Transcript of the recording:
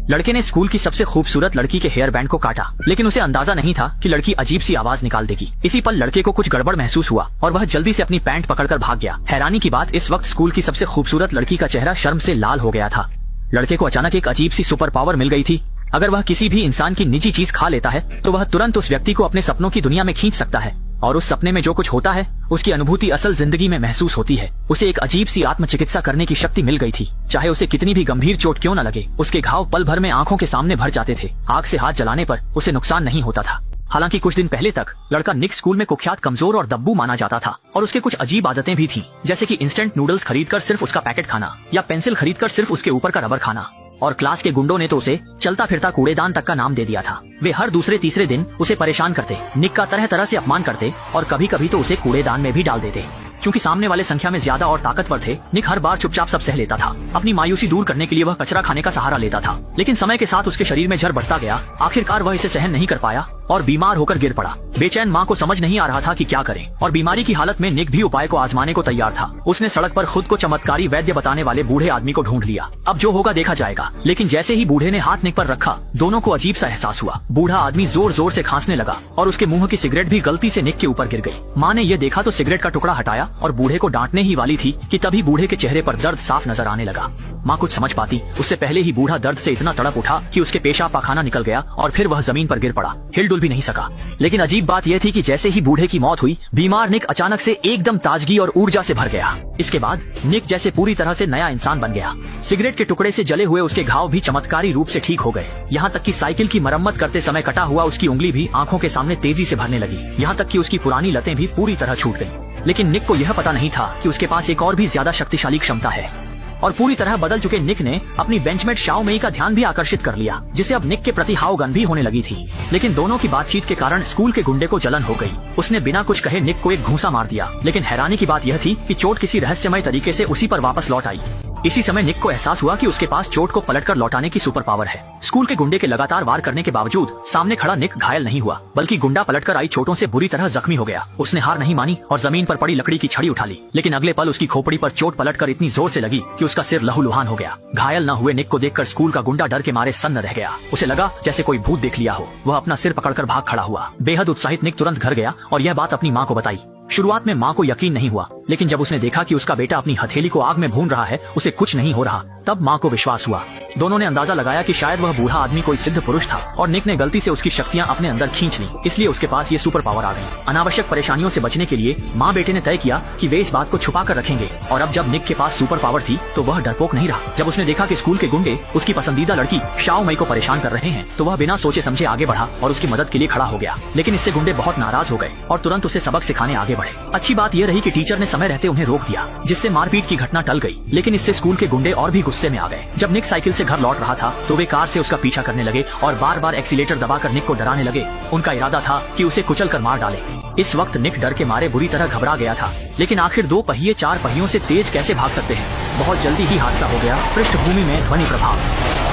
लड़के ने स्कूल की सबसे खूबसूरत लड़की के हेयर बैंड को काटा, लेकिन उसे अंदाजा नहीं था कि लड़की अजीब सी आवाज निकाल देगी। इसी पल लड़के को कुछ गड़बड़ महसूस हुआ और वह जल्दी से अपनी पैंट पकड़कर भाग गया। हैरानी की बात, इस वक्त स्कूल की सबसे खूबसूरत लड़की का चेहरा शर्म से लाल हो गया था। लड़के को अचानक एक अजीब सी सुपर पावर मिल गई थी। अगर वह किसी भी इंसान की निजी चीज खा लेता है तो वह तुरंत उस व्यक्ति को अपने सपनों की दुनिया में खींच सकता है, और उस सपने में जो कुछ होता है उसकी अनुभूति असल जिंदगी में महसूस होती है। उसे एक अजीब सी आत्मचिकित्सा करने की शक्ति मिल गई थी। चाहे उसे कितनी भी गंभीर चोट क्यों न लगे, उसके घाव पल भर में आंखों के सामने भर जाते थे। आग से हाथ जलाने पर उसे नुकसान नहीं होता था। हालांकि कुछ दिन पहले तक लड़का निक स्कूल में कुख्यात कमजोर और दब्बू माना जाता था, और उसके कुछ अजीब आदतें भी थीं, जैसे कि इंस्टेंट नूडल्स खरीदकर सिर्फ उसका पैकेट खाना, या पेंसिल खरीदकर सिर्फ उसके ऊपर का रबर खाना। और क्लास के गुंडों ने तो उसे चलता फिरता कूड़ेदान तक का नाम दे दिया था। वे हर दूसरे तीसरे दिन उसे परेशान करते, निक का तरह तरह से अपमान करते और कभी कभी तो उसे कूड़ेदान में भी डाल देते। क्योंकि सामने वाले संख्या में ज्यादा और ताकतवर थे, निक हर बार चुपचाप सब सह लेता था। अपनी मायूसी दूर करने के लिए वह कचरा खाने का सहारा लेता था, लेकिन समय के साथ उसके शरीर में जर बढ़ता गया। आखिरकार वह इसे सहन नहीं कर पाया और बीमार होकर गिर पड़ा। बेचैन माँ को समझ नहीं आ रहा था कि क्या करे, और बीमारी की हालत में निक भी उपाय को आजमाने को तैयार था। उसने सड़क पर खुद को चमत्कारी वैद्य बताने वाले बूढ़े आदमी को ढूंढ लिया। अब जो होगा देखा जाएगा। लेकिन जैसे ही बूढ़े ने हाथ निक पर रखा, दोनों को अजीब सा एहसास हुआ। बूढ़ा आदमी जोर जोर से खांसने लगा और उसके मुंह की सिगरेट भी गलती से निक के ऊपर गिर गई। माँ ने यह देखा तो सिगरेट का टुकड़ा हटाया और बूढ़े को डांटने ही वाली थी कि तभी बूढ़े के चेहरे पर दर्द साफ नजर आने लगा। माँ कुछ समझ पाती उससे पहले ही बूढ़ा दर्द से इतना तड़प उठा कि उसके पेशाब पाखाना निकल गया और फिर वह जमीन पर गिर पड़ा। हिलडुल भी नहीं सका। लेकिन अजीब बात यह थी कि जैसे ही बूढ़े की मौत हुई, बीमार निक अचानक से एकदम ताजगी और ऊर्जा से भर गया। इसके बाद निक जैसे पूरी तरह से नया इंसान बन गया। सिगरेट के टुकड़े से जले हुए उसके घाव भी चमत्कारी रूप से ठीक हो गए। यहाँ तक कि साइकिल की मरम्मत करते समय कटा हुआ उसकी उंगली भी आंखों के सामने तेजी से भरने लगी। यहाँ तक कि उसकी पुरानी लतें भी पूरी तरह छूट गईं। लेकिन निक को यह पता नहीं था कि उसके पास एक और भी ज्यादा शक्तिशाली क्षमता है। और पूरी तरह बदल चुके निक ने अपनी बेंचमेट शाओ मेई का ध्यान भी आकर्षित कर लिया, जिसे अब निक के प्रति हावगन भी होने लगी थी। लेकिन दोनों की बातचीत के कारण स्कूल के गुंडे को जलन हो गई। उसने बिना कुछ कहे निक को एक घूंसा मार दिया। लेकिन हैरानी की बात यह थी कि चोट किसी रहस्यमय तरीके से उसी पर वापस लौट आई। इसी समय निक को एहसास हुआ कि उसके पास चोट को पलटकर लौटाने की सुपर पावर है। स्कूल के गुंडे के लगातार वार करने के बावजूद सामने खड़ा निक घायल नहीं हुआ, बल्कि गुंडा पलटकर आई चोटों से बुरी तरह जख्मी हो गया। उसने हार नहीं मानी और जमीन पर पड़ी लकड़ी की छड़ी उठा ली। लेकिन अगले पल उसकी खोपड़ी पर चोट पलटकर इतनी जोर से लगी कि उसका सिर लहूलुहान हो गया। घायल न हुए निक को देखकर स्कूल का गुंडा डर के मारे सन्न रह गया। उसे लगा जैसे कोई भूत देख लिया हो। वह अपना सिर पकड़कर भाग खड़ा हुआ। बेहद उत्साहित निक तुरंत घर गया और यह बात अपनी माँ को बताई। शुरुआत में माँ को यकीन नहीं हुआ, लेकिन जब उसने देखा कि उसका बेटा अपनी हथेली को आग में भून रहा है, उसे कुछ नहीं हो रहा, तब माँ को विश्वास हुआ। दोनों ने अंदाजा लगाया कि शायद वह बूढ़ा आदमी कोई सिद्ध पुरुष था और निक ने गलती से उसकी शक्तियाँ अपने अंदर खींच ली, इसलिए उसके पास ये सुपर पावर आ गई। अनावश्यक परेशानियों से बचने के लिए माँ बेटे ने तय किया कि वे इस बात को छुपा कर रखेंगे। और अब जब निक के पास सुपर पावर थी तो वह डरपोक नहीं रहा। जब उसने देखा कि स्कूल के गुंडे उसकी पसंदीदा लड़की शाओ मेई को परेशान कर रहे हैं, तो वह बिना सोचे समझे आगे बढ़ा और उसकी मदद के लिए खड़ा हो गया। लेकिन इससे गुंडे बहुत नाराज हो गए और तुरंत उसे सबक सिखाने आगे बढ़े। अच्छी बात यह रही कि टीचर ने समय रहते उन्हें रोक दिया, जिससे मारपीट की घटना टल गई। लेकिन इससे स्कूल के गुंडे और भी गुस्से में आ गए। जब निक साइकिल से घर लौट रहा था तो वे कार से उसका पीछा करने लगे और बार बार एक्सीलेटर दबाकर निक को डराने लगे। उनका इरादा था कि उसे कुचल कर मार डाले। इस वक्त निक डर के मारे बुरी तरह घबरा गया था। लेकिन आखिर दो पहिए चार पहियों से तेज कैसे भाग सकते हैं। बहुत जल्दी ही हादसा हो गया। पृष्ठभूमि में ध्वनि प्रभाव।